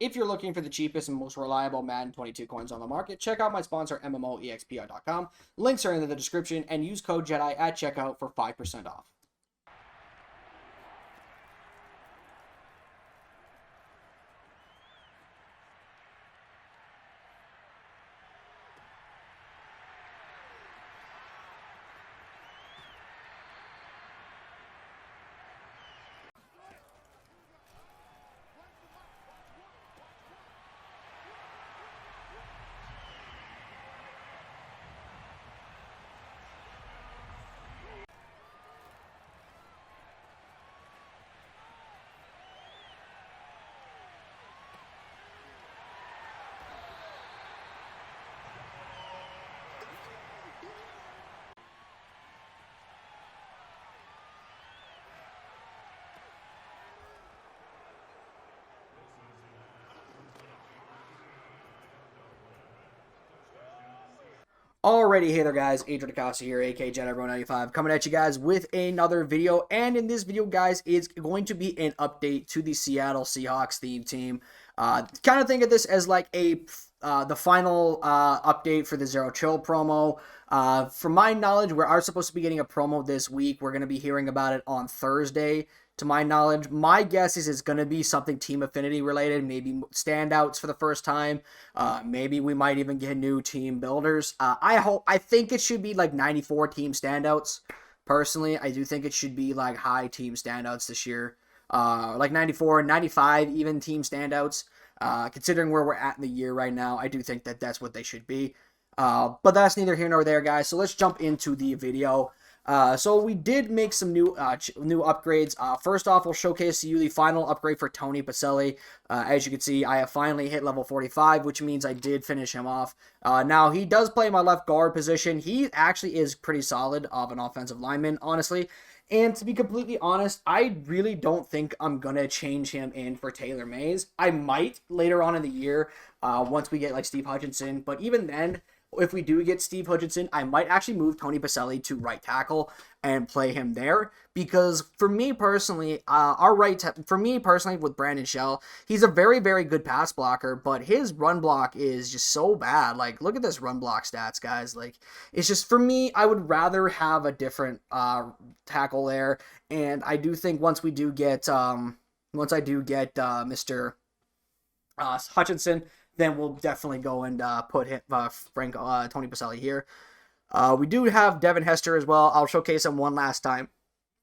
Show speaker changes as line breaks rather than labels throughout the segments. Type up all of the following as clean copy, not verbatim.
If you're looking for the cheapest and most reliable Madden 22 coins on the market, check out my sponsor, MMOEXPR.com. Links are in the description, and use code JEDI at checkout for 5% off. Alrighty, hey there guys, Adrian DaCosta here, aka JediBro95, coming at you guys with another video, and in this video, guys, is going to be an update to the Seattle Seahawks theme team. Kind of think of this as like the final update for the Zero Chill promo. From my knowledge, we are supposed to be getting a promo this week. We're going to be hearing about it on Thursday. To my knowledge, my guess is it's going to be something team affinity related, maybe standouts for the first time. Maybe we might even get new team builders. I think it should be like 94 team standouts. Personally, I do think it should be like high team standouts this year. Like 94, 95 even team standouts. Considering where we're at in the year right now, I do think that that's what they should be. But that's neither here nor there, guys. So let's jump into the video. So we did make some new upgrades. First off, we'll showcase to you the final upgrade for Tony Pacelli. As you can see, I have finally hit level 45, which means I did finish him off. Now, he does play my left guard position. He actually is pretty solid of an offensive lineman, honestly. And to be completely honest, I really don't think I'm going to change him in for Taylor Mays. I might later on in the year, once we get like Steve Hutchinson. But even then, if we do get Steve Hutchinson, I might actually move Tony Pacelli to right tackle and play him there. Because for me personally, with Brandon Shell, he's a very, very good pass blocker, but his run block is just so bad. Like, look at this run block stats, guys. Like, it's just, for me, I would rather have a different tackle there. And I do think once I do get Mr. Hutchinson, then we'll definitely go and put Tony Pacelli here. We do have Devin Hester as well. I'll showcase him one last time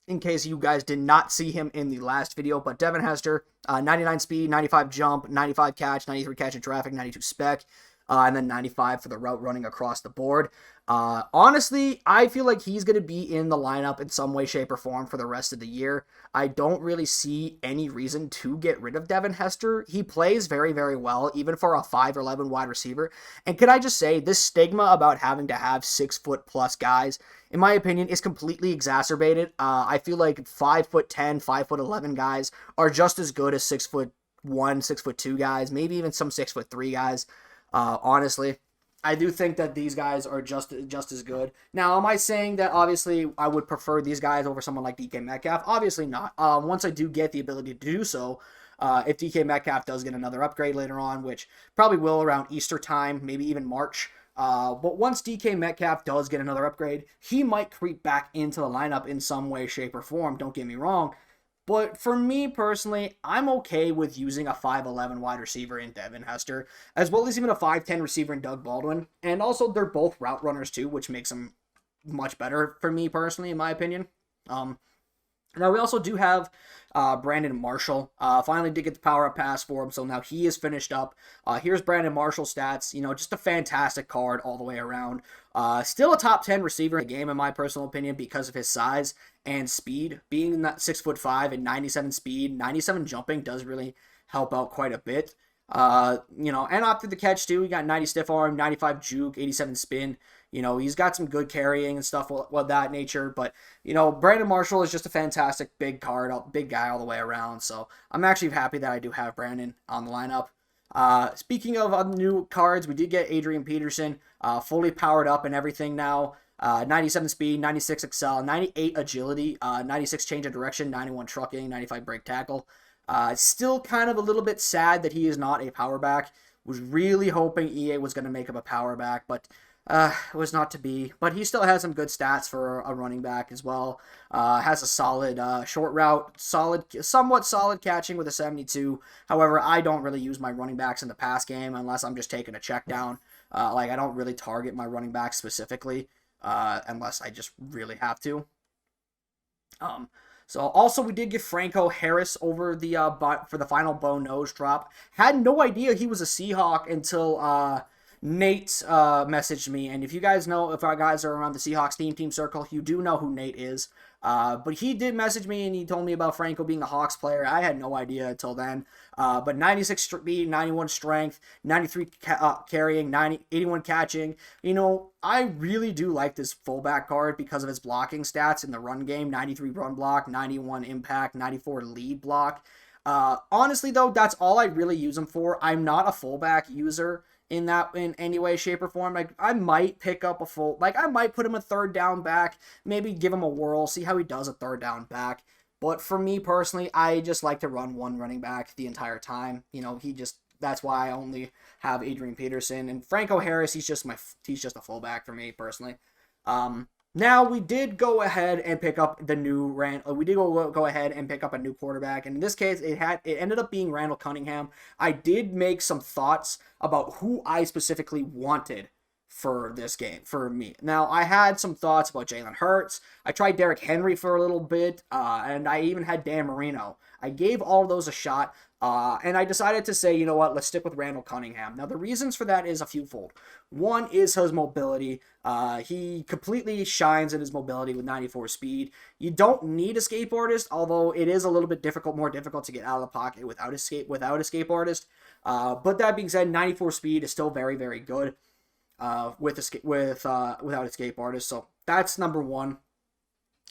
in case you guys did not see him in the last video. But Devin Hester, 99 speed, 95 jump, 95 catch, 93 catch in traffic, 92 spec, and then 95 for the route running across the board. Honestly, I feel like he's going to be in the lineup in some way, shape, or form for the rest of the year. I don't really see any reason to get rid of Devin Hester. He plays very, very well, even for a 5'11" wide receiver. And can I just say, this stigma about having to have 6-foot+ guys, in my opinion, is completely exacerbated. I feel like 5'10", 5'11" guys are just as good as 6'1", 6'2" guys, maybe even some 6'3" guys. Honestly, I do think that these guys are just as good. Now, am I saying that obviously I would prefer these guys over someone like DK Metcalf? Obviously not. Once I do get the ability to do so, if DK Metcalf does get another upgrade later on, which probably will around Easter time, maybe even March. But once DK Metcalf does get another upgrade, he might creep back into the lineup in some way, shape, or form. Don't get me wrong. But for me personally, I'm okay with using a 5'11" wide receiver in Devin Hester, as well as even a 5'10" receiver in Doug Baldwin. And also, they're both route runners too, which makes them much better for me personally, in my opinion. Now, we also do have Brandon Marshall. Finally did get the power-up pass for him, so now he is finished up. Here's Brandon Marshall's stats. You know, just a fantastic card all the way around. Still a top 10 receiver in the game, in my personal opinion, because of his size and speed. Being that 6'5" and 97 speed, 97 jumping does really help out quite a bit. You know, and after the catch too, he got 90 stiff arm, 95 juke, 87 spin. You know, he's got some good carrying and stuff with that nature. But, you know, Brandon Marshall is just a fantastic big card, big guy all the way around. So I'm actually happy that I do have Brandon on the lineup. Speaking of new cards, we did get Adrian Peterson fully powered up and everything now. 97 speed, 96 excel, 98 agility, 96 change of direction, 91 trucking, 95 break tackle. Still kind of a little bit sad that he is not a power back. Was really hoping EA was going to make him a power back, but was not to be. But he still has some good stats for a running back as well. Has a solid short route, somewhat solid catching with a 72. However, I don't really use my running backs in the pass game unless I'm just taking a check down. I don't really target my running backs specifically unless I just really have to. So also we did get Franco Harris over the for the final bone nose drop. Had no idea he was a Seahawk until Nate messaged me. And if you guys know, if our guys are around the Seahawks team circle, you do know who Nate is. But he did message me and he told me about Franco being a Hawks player. I had no idea until then. But 96 speed, 91 strength, 93 carrying, 81 catching. You know, I really do like this fullback card because of his blocking stats in the run game. 93 run block, 91 impact, 94 lead block. Honestly, though, that's all I really use him for. I'm not a fullback user in any way, shape, or form. Like, I might pick up I might put him a third down back, maybe give him a whirl, see how he does a third down back. But for me personally, I just like to run one running back the entire time. You know, that's why I only have Adrian Peterson. And Franco Harris, he's just a fullback for me personally. Now we did go ahead and pick up the new we did go ahead and pick up a new quarterback, and in this case it ended up being Randall Cunningham. I did make some thoughts about who I specifically wanted for this game for me. Now I had some thoughts about Jalen Hurts. I tried Derrick Henry for a little bit, and I even had Dan Marino. I gave all of those a shot. And I decided to say, you know what, let's stick with Randall Cunningham. Now, the reasons for that is a fewfold. One is his mobility. He completely shines in his mobility with 94 speed. You don't need a skateboardist, although it is a little bit more difficult to get out of the pocket without a skateboardist. But that being said, 94 speed is still very, very good without a skateboardist. So that's number one.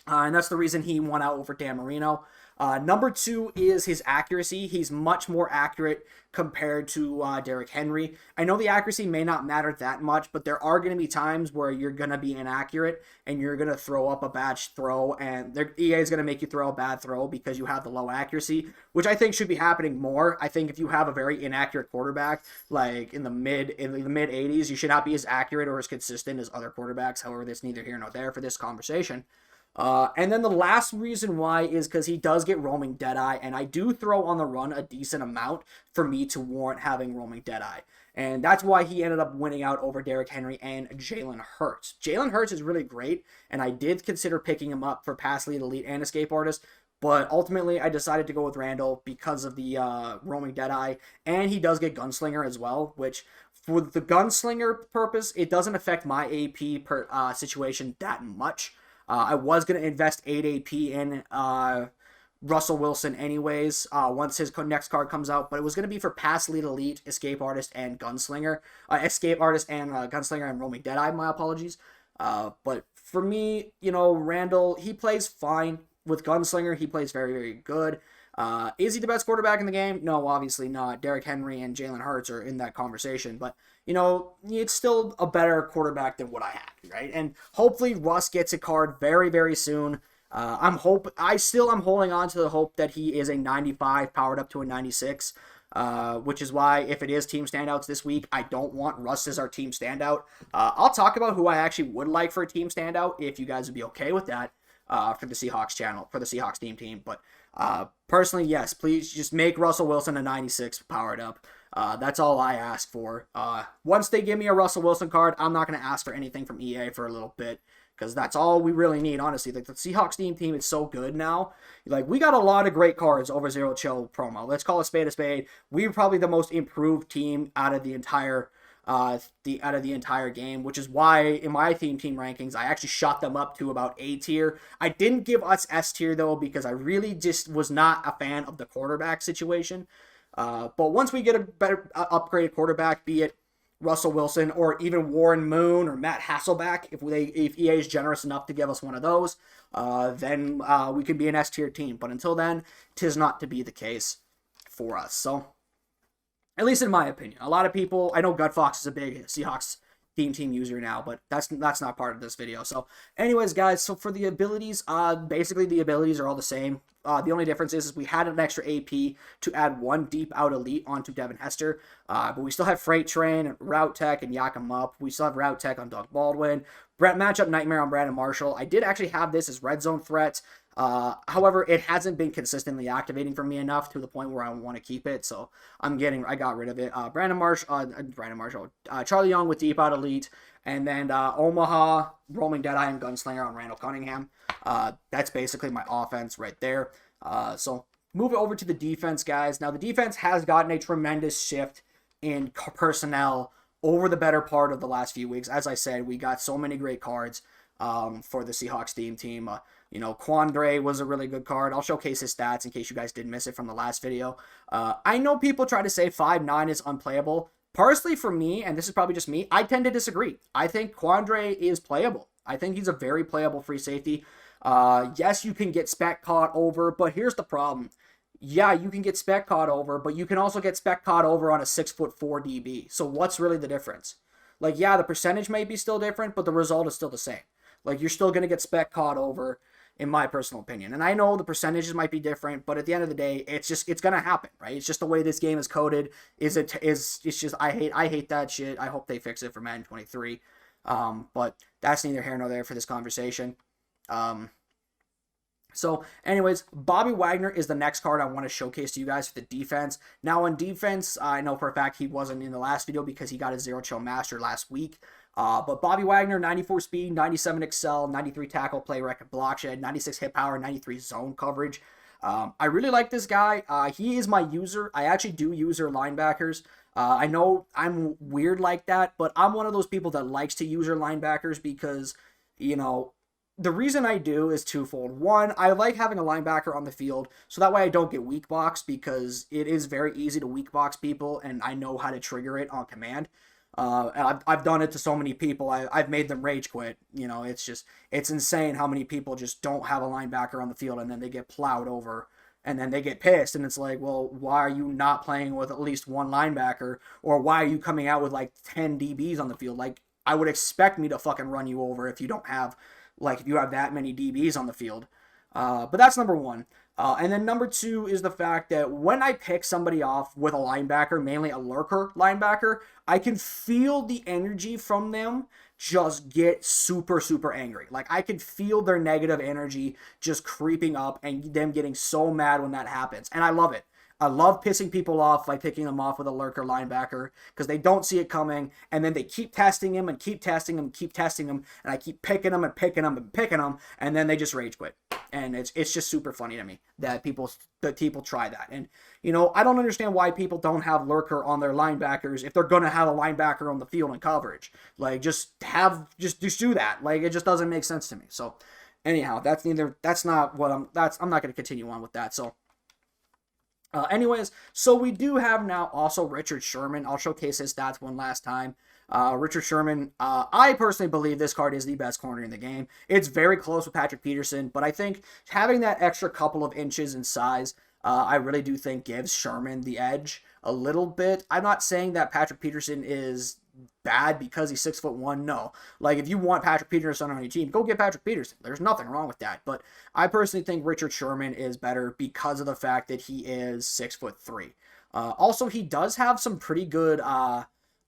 And that's the reason he won out over Dan Marino. Number two is his accuracy. He's much more accurate compared to Derrick Henry. I know the accuracy may not matter that much, but there are going to be times where you're going to be inaccurate and you're going to throw up a bad throw, and EA is going to make you throw a bad throw because you have the low accuracy, which I think should be happening more. I think if you have a very inaccurate quarterback, like in the mid 80s, you should not be as accurate or as consistent as other quarterbacks. However, that's neither here nor there for this conversation. And then the last reason why is because he does get roaming Deadeye, and I do throw on the run a decent amount for me to warrant having roaming Deadeye. And that's why he ended up winning out over Derrick Henry and Jalen Hurts. Jalen Hurts is really great, and I did consider picking him up for pass lead elite and escape artist, but ultimately I decided to go with Randall because of the roaming Deadeye, and he does get Gunslinger as well, which for the Gunslinger purpose, it doesn't affect my AP situation that much. I was going to invest 8 AP in Russell Wilson anyways once his next card comes out, but it was going to be for Pass Lead Elite, Escape Artist, and Gunslinger. Gunslinger and Roaming Deadeye, my apologies. But for me, you know, Randall, he plays fine. With Gunslinger, he plays very, very good. Is he the best quarterback in the game? No, obviously not. Derrick Henry and Jalen Hurts are in that conversation, but you know, it's still a better quarterback than what I had, right? And hopefully Russ gets a card very, very soon. I'm holding on to the hope that he is a 95 powered up to a 96, which is why if it is team standouts this week, I don't want Russ as our team standout. I'll talk about who I actually would like for a team standout if you guys would be okay with that for the Seahawks channel, for the Seahawks team. But personally, yes, please just make Russell Wilson a 96 powered up. That's all I ask for. Once they give me a Russell Wilson card, I'm not going to ask for anything from EA for a little bit, because that's all we really need, honestly. Like, the Seahawks team is so good now. Like, we got a lot of great cards over Zero Chill promo. Let's call a spade a spade. We're probably the most improved team out of the entire game, which is why in my team rankings I actually shot them up to about A tier. I didn't give us S tier though, because I really just was not a fan of the quarterback situation. But once we get a better upgraded quarterback, be it Russell Wilson or even Warren Moon or Matt Hasselbeck, if EA is generous enough to give us one of those, then we can be an S tier team. But until then, 'tis not to be the case for us. So, at least in my opinion, a lot of people, I know Gutfox is a big Seahawks theme team user now, but that's not part of this video. So anyways, guys, so for the abilities, basically the abilities are all the same. The only difference is we had an extra AP to add 1 deep out elite onto Devin Hester, but we still have Freight Train, Route Tech, and Yak 'em Up. We still have Route Tech on Doug Baldwin. Matchup Nightmare on Brandon Marshall. I did actually have this as red zone threat. However, it hasn't been consistently activating for me enough to the point where I want to keep it, so I got rid of it. Brandon Marshall, Charlie Young with deep out elite, and then Omaha, roaming Deadeye and Gunslinger on Randall Cunningham. That's basically my offense right there. So move it over to the defense, guys. Now the defense has gotten a tremendous shift in personnel over the better part of the last few weeks. As I said, we got so many great cards for the Seahawks team. Quandre was a really good card. I'll showcase his stats in case you guys did miss it from the last video. I know people try to say 5'9" is unplayable. Personally, for me, and this is probably just me, I tend to disagree. I think Quandre is playable. I think he's a very playable free safety. Yes, you can get spec caught over, but here's the problem. Yeah, you can get spec caught over, but you can also get spec caught over on a 6'4" DB. So what's really the difference? Like, yeah, the percentage may be still different, but the result is still the same. Like, you're still going to get spec caught over, in my personal opinion. And I know the percentages might be different, but at the end of the day, it's going to happen, right? It's just the way this game is coded. I hate that shit. I hope they fix it for Madden 23. But that's neither here nor there for this conversation. So anyways, Bobby Wagner is the next card I want to showcase to you guys for the defense. Now on defense, I know for a fact he wasn't in the last video because he got his Zero Chill Master last week. But Bobby Wagner, 94 speed, 97 excel, 93 tackle, play rec, block shed, 96 hit power, 93 zone coverage. I really like this guy. He is my user. I actually do user linebackers. I know I'm weird like that, but I'm one of those people that likes to user linebackers because, the reason I do is twofold. One, I like having a linebacker on the field, so that way I don't get weak boxed because it is very easy to weak box people, and I know how to trigger it on command. And I've done it to so many people. I've made them rage quit. It's insane how many people just don't have a linebacker on the field, and then they get plowed over, and then they get pissed, and it's like, well, why are you not playing with at least one linebacker, or why are you coming out with like 10 DBs on the field? Like, I would expect me to fucking run you over if you don't have, if you have that many DBs on the field. But that's number one. And then number two is the fact that when I pick somebody off with a linebacker, mainly a lurker linebacker, I can feel the energy from them just get super, super angry. Like, I can feel their negative energy just creeping up and them getting so mad when that happens. And I love it. I love pissing people off by picking them off with a lurker linebacker because they don't see it coming, and then they keep testing him and keep testing him and keep testing him, and I keep picking them and picking them and picking them, and then they just rage quit. And it's just super funny to me that people try that. And, I don't understand why people don't have lurker on their linebackers if they're going to have a linebacker on the field in coverage. Like, just do that. Like, it just doesn't make sense to me. So, anyhow, I'm not going to continue on with that. So, anyways, so we do have now also Richard Sherman. I'll showcase his stats one last time. Richard Sherman, I personally believe this card is the best corner in the game. It's very close with Patrick Peterson, but I think having that extra couple of inches in size, I really do think gives Sherman the edge a little bit. I'm not saying that Patrick Peterson is bad because he's 6'1". No, like, if you want Patrick Peterson on your team, go get Patrick Peterson. There's nothing wrong with that. But I personally think Richard Sherman is better because of the fact that he is 6'3". Also, he does have some pretty good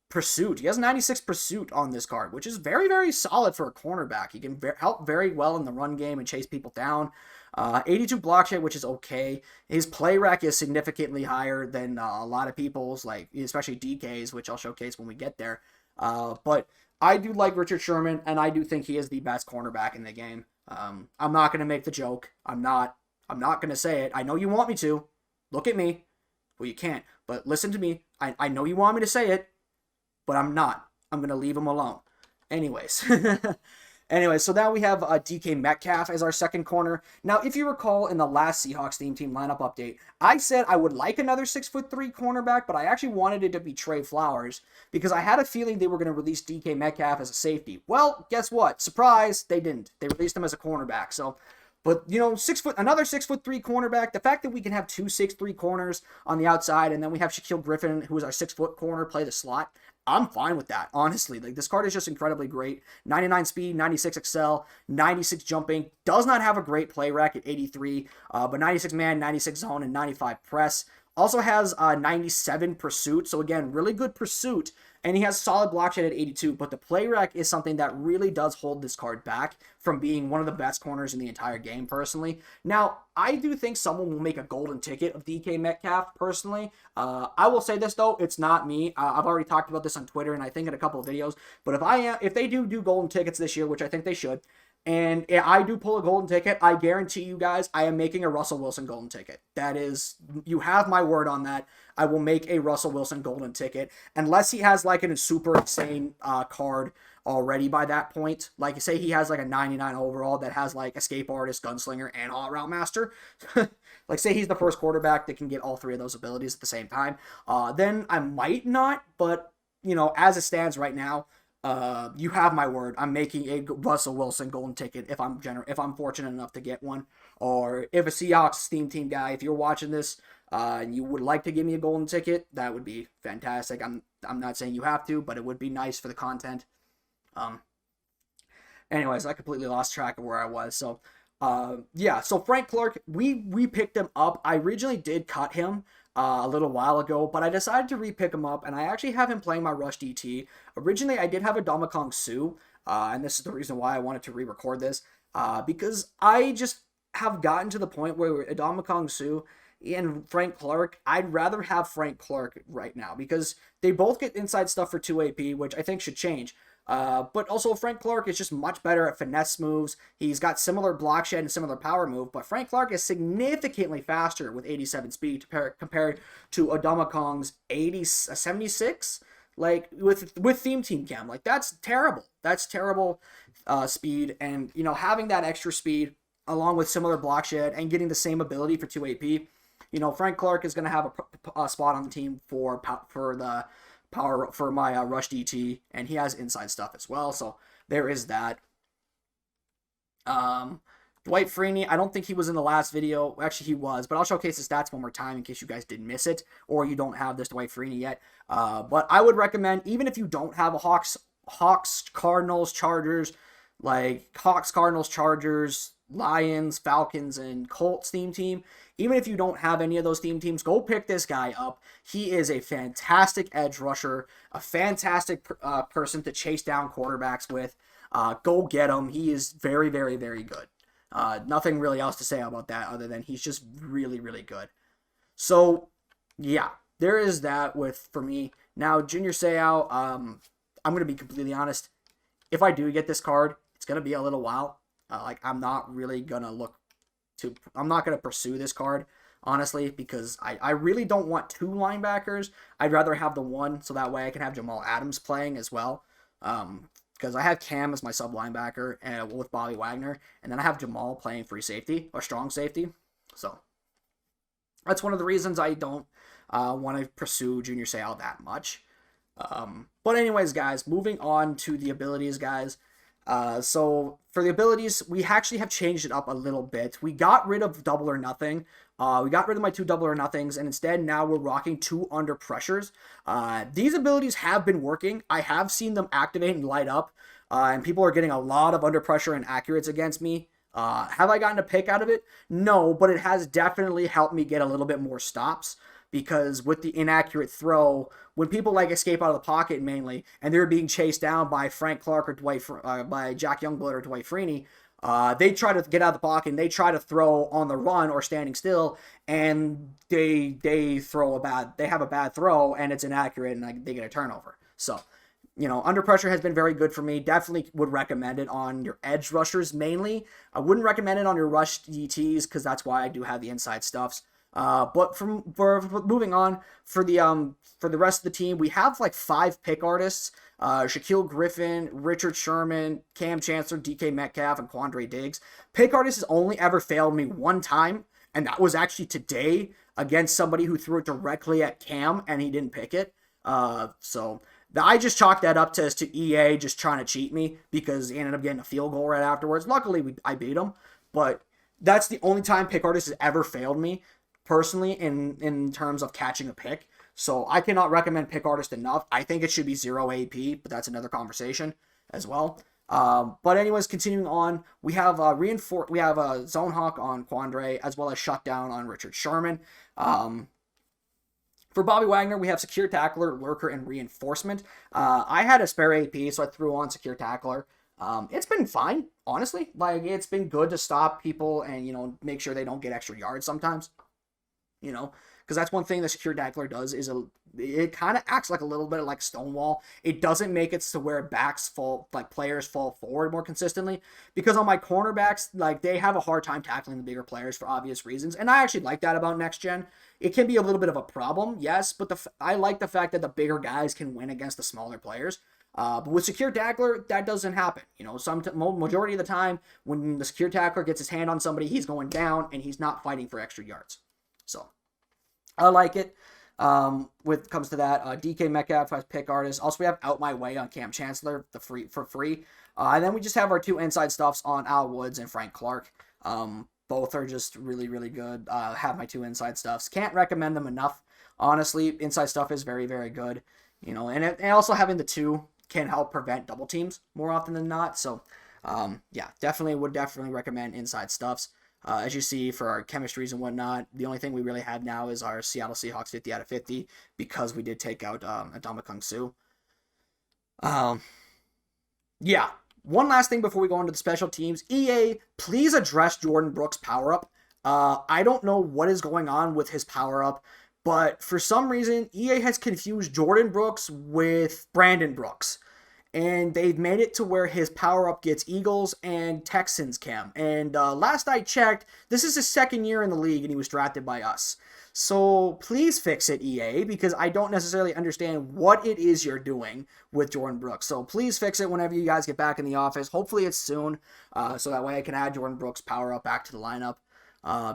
pursuit. He has 96 pursuit on this card, which is very, very solid for a cornerback. He can help very well in the run game and chase people down. 82 block shed, which is okay. His play rec is significantly higher than a lot of people's, especially DK's, which I'll showcase when we get there. But I do like Richard Sherman, and I do think he is the best cornerback in the game. I'm not going to make the joke. I'm not going to say it. I know you want me to. Look at me. Well, you can't. But listen to me. I know you want me to say it, but I'm not. I'm going to leave him alone. Anyways. So now we have DK Metcalf as our second corner. Now, if you recall in the last Seahawks team lineup update, I said I would like another 6'3" cornerback, but I actually wanted it to be Trey Flowers because I had a feeling they were going to release DK Metcalf as a safety. Well, guess what? Surprise, they didn't. They released him as a cornerback. So But, you know, another 6'3" cornerback. The fact that we can have two 6'3" corners on the outside, and then we have Shaquille Griffin, who is our 6-foot corner, play the slot. I'm fine with that, honestly. Like, this card is just incredibly great. 99 speed, 96 excel, 96 jumping. Does not have a great play rec at 83, but 96 man, 96 zone, and 95 press. Also has 97 pursuit, so again, really good pursuit. And he has solid block shed at 82, but the play rec is something that really does hold this card back from being one of the best corners in the entire game, personally. Now, I do think someone will make a golden ticket of DK Metcalf, personally. I will say this, though, it's not me. I've already talked about this on Twitter, and I think in a couple of videos. But if they do golden tickets this year, which I think they should, and I do pull a golden ticket, I guarantee you guys I am making a Russell Wilson golden ticket. That is, you have my word on that. I will make a Russell Wilson golden ticket. Unless he has like a super insane card already by that point. Like, say he has like a 99 overall that has like Escape Artist, Gunslinger, and Hot Route Master. Like, say he's the first quarterback that can get all three of those abilities at the same time. Then I might not, but, you know, as it stands right now, you have my word. I'm making a Russell Wilson golden ticket if I'm fortunate enough to get one, or if a Seahawks Steam Team guy, if you're watching this, and you would like to give me a golden ticket, that would be fantastic. I'm not saying you have to, but it would be nice for the content. Anyways, I completely lost track of where I was. So, yeah. So Frank Clark, we picked him up. I originally did cut him a little while ago, but I decided to re-pick him up, and I actually have him playing my Rush DT. Originally, I did have a Domikong Su, and this is the reason why I wanted to re-record this, because I just have gotten to the point where Domikong Su and Frank Clark, I'd rather have Frank Clark right now, because they both get inside stuff for 2 AP, which I think should change. But also Frank Clark is just much better at finesse moves. He's got similar block shed and similar power move, but Frank Clark is significantly faster with 87 speed compared to Adama 76, like with Theme Team Cam. Like, that's terrible. That's terrible speed, and, you know, having that extra speed along with similar block shed and getting the same ability for 2 AP, you know, Frank Clark is going to have a spot on the team for the power for my Rush DT, and he has inside stuff as well, so there is that. Dwight Freeney, I don't think he was in the last video. Actually, he was, but I'll showcase his stats one more time in case you guys didn't miss it, or you don't have this Dwight Freeney yet. But I would recommend, even if you don't have a Hawks, Cardinals, Chargers, Lions, Falcons, and Colts theme team, even if you don't have any of those theme teams, go pick this guy up. He is a fantastic edge rusher, a fantastic person to chase down quarterbacks with. Go get him. He is very, very, very good. Nothing really else to say about that other than he's just really, really good. So, yeah, there is that for me. Now, Junior Seau, I'm going to be completely honest. If I do get this card, it's going to be a little while. I'm not really going to I'm not going to pursue this card, honestly, because I really don't want two linebackers. I'd rather have the one, so that way I can have Jamal Adams playing as well. Because I have Cam as my sub linebacker and with Bobby Wagner, and then I have Jamal playing free safety or strong safety. So that's one of the reasons I don't want to pursue Junior Seau that much. But anyways, guys, moving on to the abilities, guys. So for the abilities, we actually have changed it up a little bit. We got rid of double or nothing. We got rid of my 2 double or nothings, and instead now we're rocking 2 under pressures. These abilities have been working. I have seen them activate and light up, and people are getting a lot of under pressure and accurates against me. Have I gotten a pick out of it? No, but it has definitely helped me get a little bit more stops. Because with the inaccurate throw, when people escape out of the pocket mainly, and they're being chased down by Frank Clark or by Jack Youngblood or Dwight Freeney, they try to get out of the pocket and they try to throw on the run or standing still, and they have a bad throw and it's inaccurate and they get a turnover. So, you know, under pressure has been very good for me. Definitely would recommend it on your edge rushers mainly. I wouldn't recommend it on your rush DTs because that's why I do have the inside stuffs. But for moving on, for the rest of the team, we have 5 pick artists, Shaquille Griffin, Richard Sherman, Cam Chancellor, DK Metcalf, and Quandre Diggs. Pick artist has only ever failed me one time, and that was actually today against somebody who threw it directly at Cam, and he didn't pick it. So I just chalked that up to EA just trying to cheat me because he ended up getting a field goal right afterwards. Luckily, I beat him, but That's the only time pick artist has ever failed me personally in terms of catching a pick. So I cannot recommend pick artist enough. I think it should be 0 AP, but that's another conversation as well. But anyways, continuing on, we have Zone Hawk on Quandre, as well as Shutdown on Richard Sherman. For Bobby Wagner, we have Secure Tackler, Lurker, and Reinforcement. I had a spare AP, so I threw on Secure Tackler. It's been fine, honestly. Like, it's been good to stop people and, make sure they don't get extra yards sometimes. Because that's one thing the Secure Tackler does is it kind of acts like a little bit like Stonewall. It doesn't make it to where players fall forward more consistently, because on my cornerbacks, like, they have a hard time tackling the bigger players for obvious reasons, and I actually like that about next gen. It can be a little bit of a problem, yes, but I like the fact that the bigger guys can win against the smaller players. But with Secure Tackler, that doesn't happen. Majority of the time, when the Secure Tackler gets his hand on somebody, he's going down and he's not fighting for extra yards. So I like it. When it comes to that, DK Metcalf has pick artist. Also, we have Out My Way on Cam Chancellor for free. And then we just have our two inside stuffs on Al Woods and Frank Clark. Both are just really, really good. Have my two inside stuffs. Can't recommend them enough. Honestly, inside stuff is very, very good. And also having the two can help prevent double teams more often than not. So, would definitely recommend inside stuffs. As you see, for our chemistries and whatnot, the only thing we really have now is our Seattle Seahawks 50 out of 50, because we did take out Ndamukong Suh. One last thing before we go into the special teams. EA, please address Jordan Brooks' power-up. I don't know what is going on with his power-up, but for some reason, EA has confused Jordan Brooks with Brandon Brooks. And they've made it to where his power-up gets Eagles and Texans chem. And last I checked, this is his second year in the league, and he was drafted by us. So please fix it, EA, because I don't necessarily understand what it is you're doing with Jordan Brooks. So please fix it whenever you guys get back in the office. Hopefully it's soon, so that way I can add Jordan Brooks' power-up back to the lineup.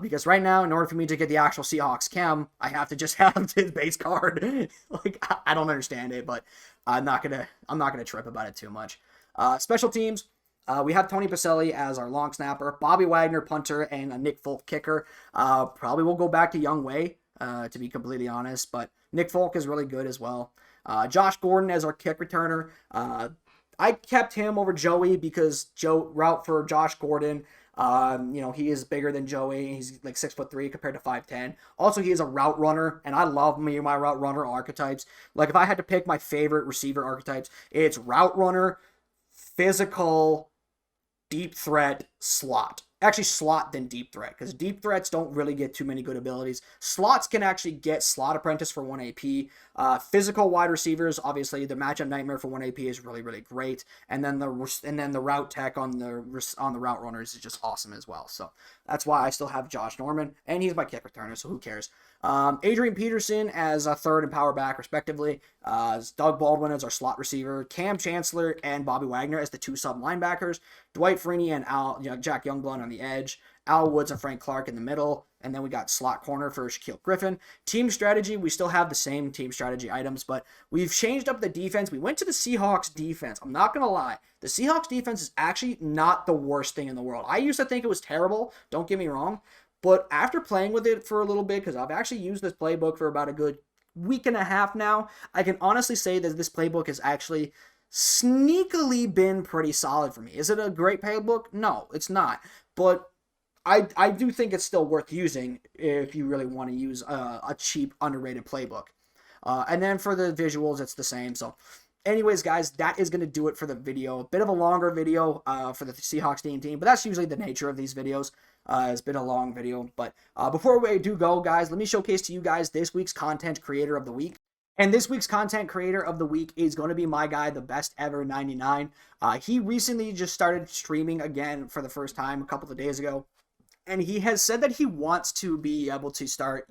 Because right now, in order for me to get the actual Seahawks chem, I have to just have his base card. I don't understand it, but I'm not gonna trip about it too much. Special teams, we have Tony Pacelli as our long snapper, Bobby Wagner punter, and a Nick Folk kicker. Probably will go back to Young Wei, to be completely honest, but Nick Folk is really good as well. Josh Gordon as our kick returner. I kept him over Joey because route for Josh Gordon. He is bigger than Joey. He's like 6'3" compared to 5'10". Also, he is a route runner, and I love my route runner archetypes. Like, if I had to pick my favorite receiver archetypes, it's route runner, physical, deep threat, slot. Actually, slot then deep threat, because deep threats don't really get too many good abilities. Slots can actually get slot apprentice for 1 AP. Physical wide receivers, obviously, the matchup nightmare for 1 AP is really, really great. And then the route tech on the route runners is just awesome as well. So that's why I still have Josh Norman, and he's my kick returner, so who cares? Adrian Peterson as a third and power back, respectively. Doug Baldwin as our slot receiver. Cam Chancellor and Bobby Wagner as the two sub linebackers. Dwight Freeney and Jack Youngblood on the edge. Al Woods and Frank Clark in the middle. And then we got slot corner for Shaquille Griffin. Team strategy, we still have the same team strategy items, but we've changed up the defense. We went to the Seahawks defense. I'm not going to lie. The Seahawks defense is actually not the worst thing in the world. I used to think it was terrible. Don't get me wrong. But after playing with it for a little bit, because I've actually used this playbook for about a good week and a half now, I can honestly say that this playbook has actually sneakily been pretty solid for me. Is it a great playbook? No, it's not. But I do think it's still worth using if you really want to use a cheap, underrated playbook. And then for the visuals, it's the same. So anyways, guys, that is going to do it for the video. A bit of a longer video for the Seahawks team, but that's usually the nature of these videos. It's been a long video, but before we do go, guys, let me showcase to you guys this week's content creator of the week. And this week's content creator of the week is going to be my guy, the best ever 99. He recently just started streaming again for the first time a couple of days ago. And he has said that he wants to be able to start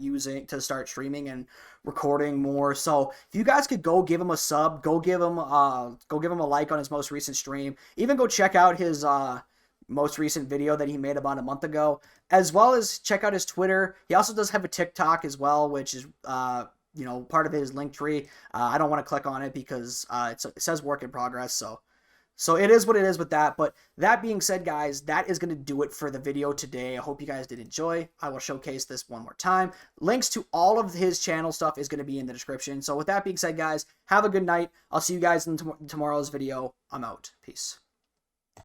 streaming and recording more. So if you guys could go give him a sub, go give him a like on his most recent stream. Even go check out his most recent video that he made about a month ago, as well as check out his Twitter. He also does have a TikTok as well, which is part of his link tree. I don't want to click on it because it says work in progress. So So it is what it is with that. But that being said, guys, that is going to do it for the video today. I hope you guys did enjoy. I will showcase this one more time. Links to all of his channel stuff is going to be in the description. So with that being said, guys, have a good night. I'll see you guys in tomorrow's video. I'm out. Peace.